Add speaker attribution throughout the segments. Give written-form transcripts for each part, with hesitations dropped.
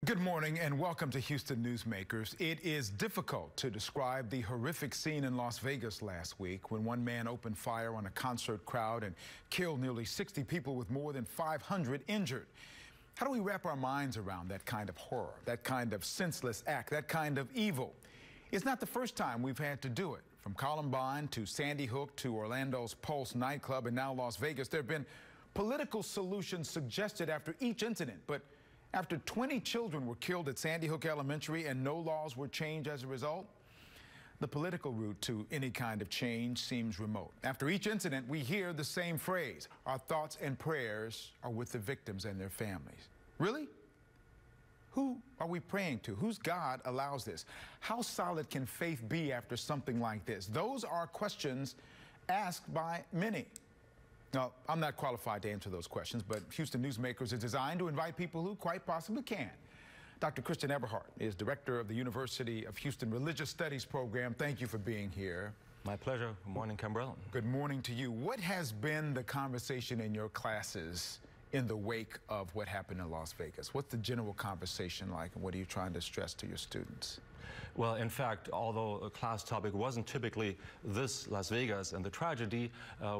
Speaker 1: Good morning and welcome to Houston Newsmakers. It is difficult to describe the horrific scene in Las Vegas last week when one man opened fire on a concert crowd and killed nearly 60 people with more than 500 injured. How do we wrap our minds around that kind of horror, that kind of senseless act, that kind of evil? It's not the first time we've had to do it. From Columbine to Sandy Hook to Orlando's Pulse nightclub and now Las Vegas, there have been political solutions suggested after each incident, but after 20 children were killed at Sandy Hook Elementary and no laws were changed as a result, the political route to any kind of change seems remote. After each incident, we hear the same phrase: our thoughts and prayers are with the victims and their families. Really? Who are we praying to? Whose God allows this? How solid can faith be after something like this? Those are questions asked by many. Now, I'm not qualified to answer those questions, but Houston Newsmakers is designed to invite people who quite possibly can. Dr. Christian Eberhardt is director of the University of Houston Religious Studies program. Thank you for being here.
Speaker 2: My pleasure. Good morning, Cambrell.
Speaker 1: Good morning to you. What has been the conversation in your classes in the wake of what happened in Las Vegas? What's the general conversation like, and what are you trying to stress to your students?
Speaker 2: Well, in fact, although a class topic wasn't typically this Las Vegas and the tragedy,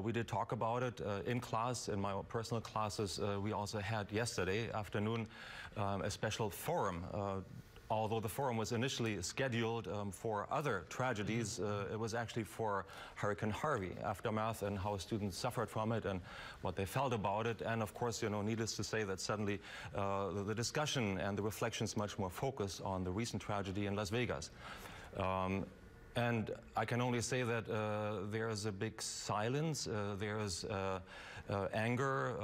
Speaker 2: we did talk about it in class. In my personal classes, we also had yesterday afternoon a special forum. Although the forum was initially scheduled for other tragedies, it was actually for Hurricane Harvey aftermath and how students suffered from it and what they felt about it. And of course, you know, needless to say that suddenly the discussion and the reflections much more focused on the recent tragedy in Las Vegas. And I can only say that there is a big silence, there is anger,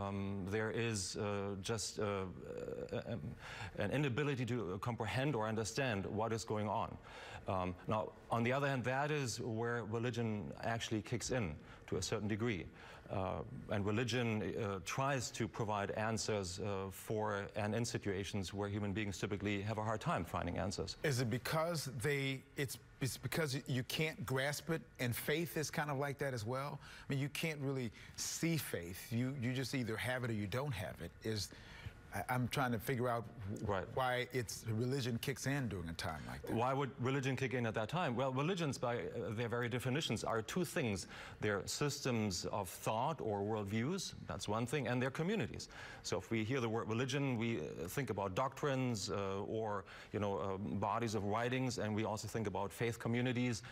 Speaker 2: there is just an inability to comprehend or understand what is going on. Now, on the other hand, that is where religion actually kicks in to a certain degree. And religion tries to provide answers for and in situations where human beings typically have a hard time finding answers.
Speaker 1: Is it because it's because you can't grasp it, and faith is kind of like that as well? I mean, you can't really see faith. You just either have it or you don't have it. I'm trying to figure out why religion kicks in during a time like that.
Speaker 2: Why would religion kick in at that time? Well, religions, by their very definitions, are two things. They're systems of thought or worldviews, that's one thing, and they're communities. So if we hear the word religion, we think about doctrines or, you know, bodies of writings, and we also think about faith communities,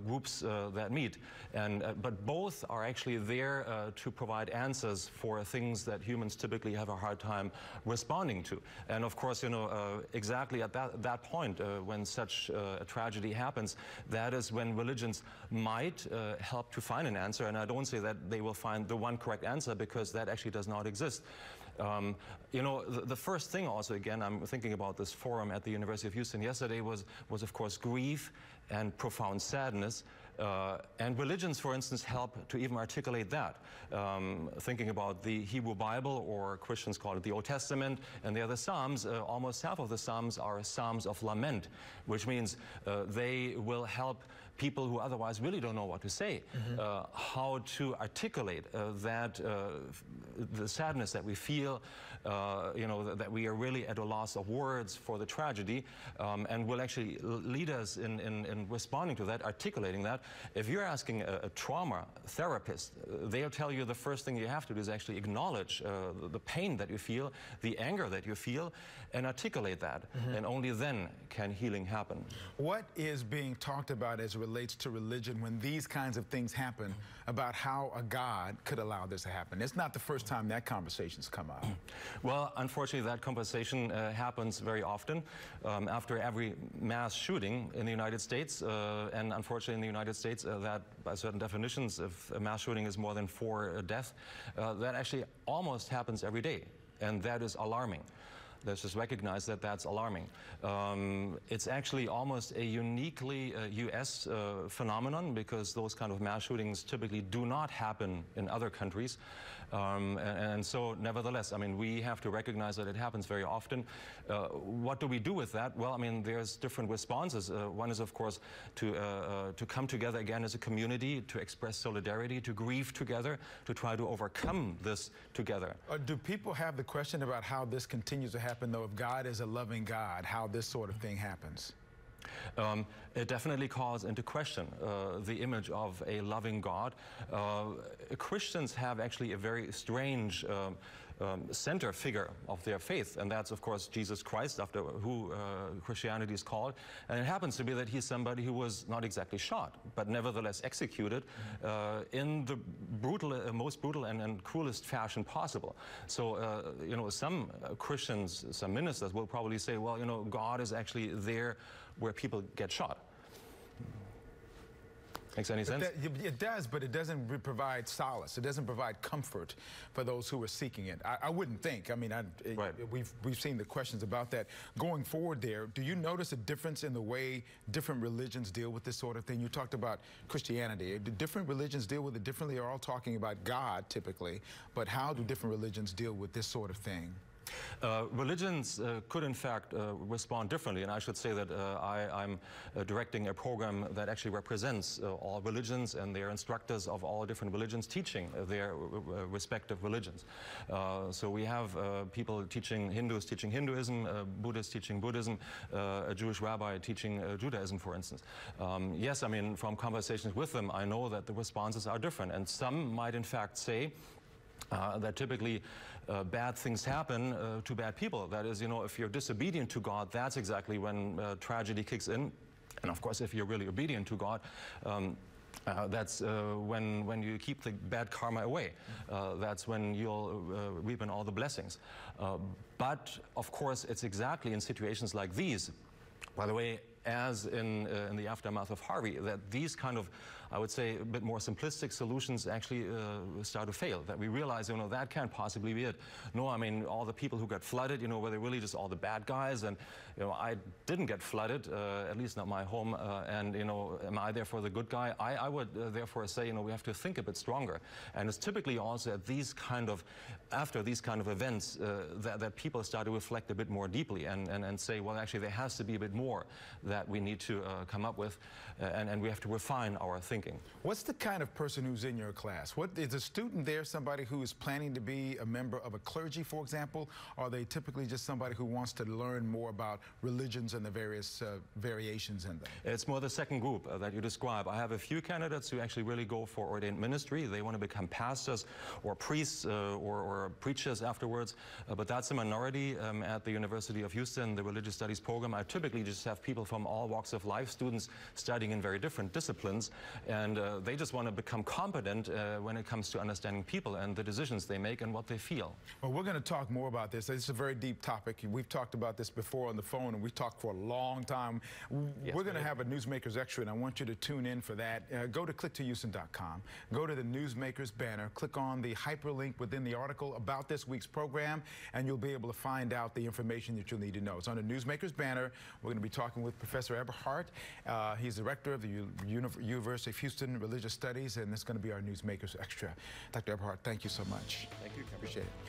Speaker 2: groups that meet. And but both are actually there to provide answers for things that humans typically have a hard time responding to. And of course, you know, exactly at that point when such a tragedy happens, that is when religions might help to find an answer. And I don't say that they will find the one correct answer, because that actually does not exist. You know, the first thing also, again, I'm thinking about this forum at the University of Houston yesterday was of course grief and profound sadness. And religions, for instance, help to even articulate that. Thinking about the Hebrew Bible, or Christians call it the Old Testament, and the other Psalms, almost half of the Psalms are Psalms of lament, which means they will help people who otherwise really don't know what to say, how to articulate that the sadness that we feel, you know, that we are really at a loss of words for the tragedy, and will actually lead us in responding to that, articulating that. If you're asking a trauma therapist, they'll tell you the first thing you have to do is actually acknowledge the pain that you feel, the anger that you feel, and articulate that. And only then can healing happen.
Speaker 1: What is being talked about as it relates to religion when these kinds of things happen, about how a God could allow this to happen? It's not the first time that conversation's come up.
Speaker 2: Well, unfortunately, that conversation happens very often after every mass shooting in the United States. And unfortunately, in the United States, that by certain definitions, if a mass shooting is more than 4 deaths, that actually almost happens every day. And that is alarming. Let's just recognize that that's alarming. It's actually almost a uniquely U.S. Phenomenon, because those kind of mass shootings typically do not happen in other countries. And so, nevertheless, I mean, we have to recognize that it happens very often. What do we do with that? Well, I mean, there's different responses. One is, of course, to come together again as a community, to express solidarity, to grieve together, to try to overcome this together.
Speaker 1: Do people have the question about how this continues to happen, though? If God is a loving God, how this sort of thing happens?
Speaker 2: It definitely calls into question the image of a loving God. Christians have actually a very strange center figure of their faith, and that's, of course, Jesus Christ, after who Christianity is called. And it happens to be that he's somebody who was not exactly shot, but nevertheless executed in the most brutal and cruelest fashion possible. So, you know, some Christians, some ministers will probably say, well, you know, God is actually there where people get shot. Makes any sense?
Speaker 1: It does, but it doesn't provide solace. It doesn't provide comfort for those who are seeking it. I wouldn't think. I mean,
Speaker 2: right.
Speaker 1: we've seen the questions about that. Going forward there, do you notice a difference in the way different religions deal with this sort of thing? You talked about Christianity. Do different religions deal with it differently? They're all talking about God, typically, but how do different religions deal with this sort of thing?
Speaker 2: Religions could, in fact, respond differently, and I should say that I'm directing a program that actually represents all religions and their instructors of all different religions teaching their respective religions. So we have people teaching, Hindus teaching Hinduism, Buddhists teaching Buddhism, a Jewish rabbi teaching Judaism, for instance. Yes, I mean, from conversations with them, I know that the responses are different, and some might, in fact, say that typically bad things happen to bad people. That is, you know, if you're disobedient to God, that's exactly when tragedy kicks in. And of course, if you're really obedient to God, that's when you keep the bad karma away. That's when you'll reap in all the blessings. But of course, it's exactly in situations like these, by the way, as in the aftermath of Harvey, that these kind of, I would say, a bit more simplistic solutions actually start to fail. That we realize, you know, that can't possibly be it. No, I mean, all the people who got flooded, you know, were they really just all the bad guys? And, you know, I didn't get flooded, at least not my home. And, you know, am I therefore the good guy? I would therefore say, you know, we have to think a bit stronger. And it's typically also at these kind of, after these kind of events, that people start to reflect a bit more deeply and say, well, actually, there has to be a bit more that we need to come up with, and we have to refine our thinking.
Speaker 1: What's the kind of person who's in your class? What is a student there? Somebody who is planning to be a member of a clergy, for example? Or are they typically just somebody who wants to learn more about religions and the various variations in them?
Speaker 2: It's more the second group that you describe. I have a few candidates who actually really go for ordained ministry. They want to become pastors or priests or preachers afterwards. But that's a minority at the University of Houston, the religious studies program. I typically just have people from all walks of life, students studying in very different disciplines, and they just want to become competent when it comes to understanding people and the decisions they make and what they feel.
Speaker 1: Well, we're going to talk more about this. It's a very deep topic. We've talked about this before on the phone, and we've talked for a long time.
Speaker 2: Yes,
Speaker 1: we're going to have a Newsmakers Extra, and I want you to tune in for that. Go to click2houston.com, go to the Newsmakers banner, click on the hyperlink within the article about this week's program, and you'll be able to find out the information that you'll need to know. It's on the Newsmakers banner. We're going to be talking with Professor Eberhardt. He's the rector of the University of Houston Religious Studies, and this is going to be our Newsmakers Extra. Dr. Eberhardt, thank you so much.
Speaker 2: Thank you.
Speaker 1: Appreciate it.